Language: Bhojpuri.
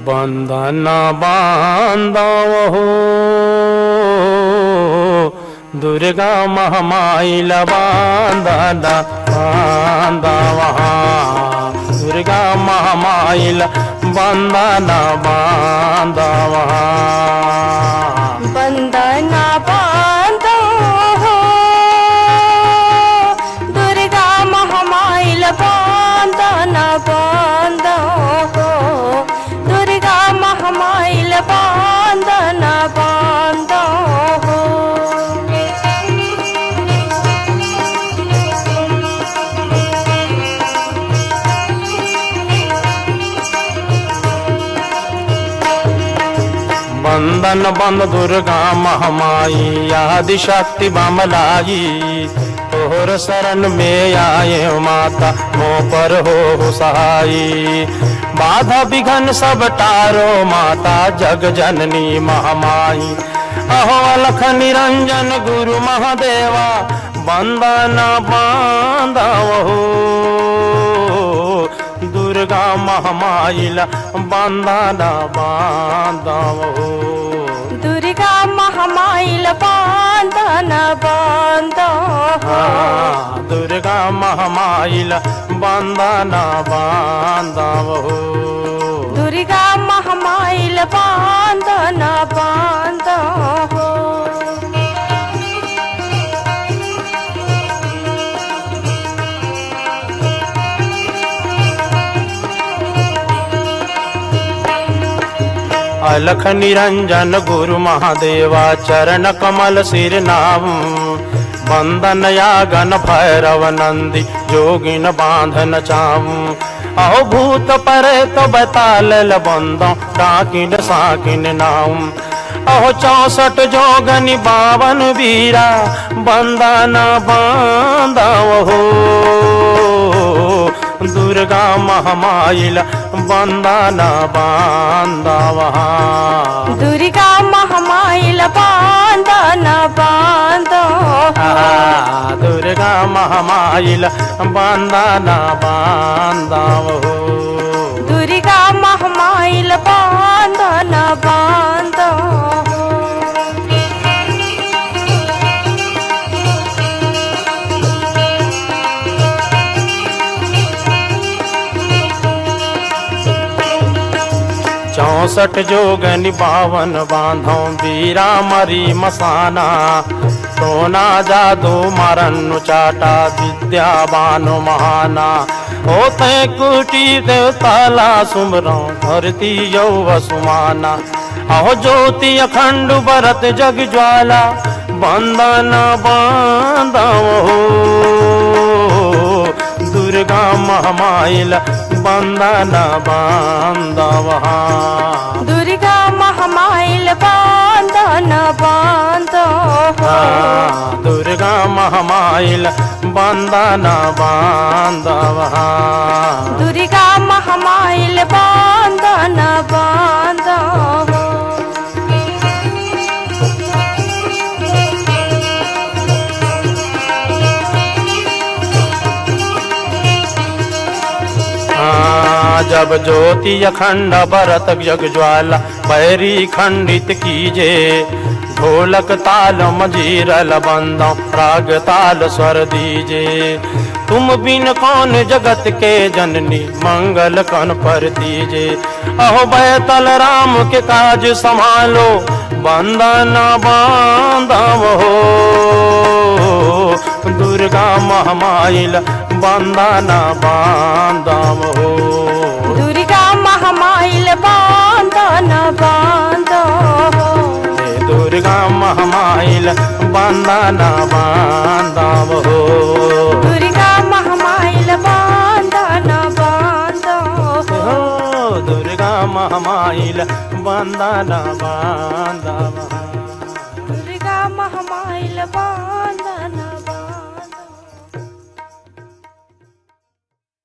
बंधन बांधो दुर्गा महामाइल बंधन बांधवा दुर्गा महामाइल बंधन बांधवा बंधन बांधो दुर्गा महामाइल बंधन बांधो दुर्गा महामाइल बंधन बांधो बंधन बंद दुर्गा महामाई आदि शक्ति बमलाई तोहर शरण में आए माता मो पर हो सहाई बाधा विघन सब टारो माता जग जननी महामाई अहो अलख निरंजन गुरु महादेवा बंधन बांधवो दुर्गा महामाइल बंधन बांधवो दुर्गा महामाइल बंधन बांधो दुर्गा महामाइल बंधन बांधवो दुर्गा महामाइल बंधन बांधो अलख निरंजन गुरु महादेवा चरण कमल सिर नाम बंधन यागन भैरव नंदी जोगिन बांधन चाऊ अहो भूत परे तो बताल बंदो डाकिन साकिन नाऊ अहो 64 जोगनि 52 वीरा बंधन बांधवो दुर्गा महामाइल बंधन बांधवा दुर्गा महामाइल बंधन बांधो दुर्गा महामाइल बंधन बांधवो दुर्गा महामाइल बंधन बांधो चौसठ जोगनि 52 बांधो वीरा मरी मसाना सोना जादू मारनु चाटा विद्यावान महाना होते कुटी देवताला सुमरो धरती यौ वसुमाना अहो ज्योति अखंड भरत जग ज्वाला बंधन बांधवो दुर्गा महामाइल बंधन बांधवा दुर्गा महामाइल बंधन बांधो दुर्गा महामाइल बंधन बांधवा दुर्गा महामाइल बंधन बांधो जब ज्योति अखंड भरत जग ज्वाला बैरी खंडित कीजे ढोलक ताल मजीरल बंदो राग ताल स्वर दीजे तुम बिन कौन जगत के जननी मंगल कन पर दीजे अहो बैतल राम के काज संभालो बंधन बांधवो दुर्गा महामाइल बंधन बांधवो दुर्गा महामाइल बंधन बांधो दुर्गा महामाइल बंधन बांधवो दुर्गा महामाइल बंधन बांधो दुर्गा महामाइल बंधन बांधवा दुर्गा महामाइल बंधन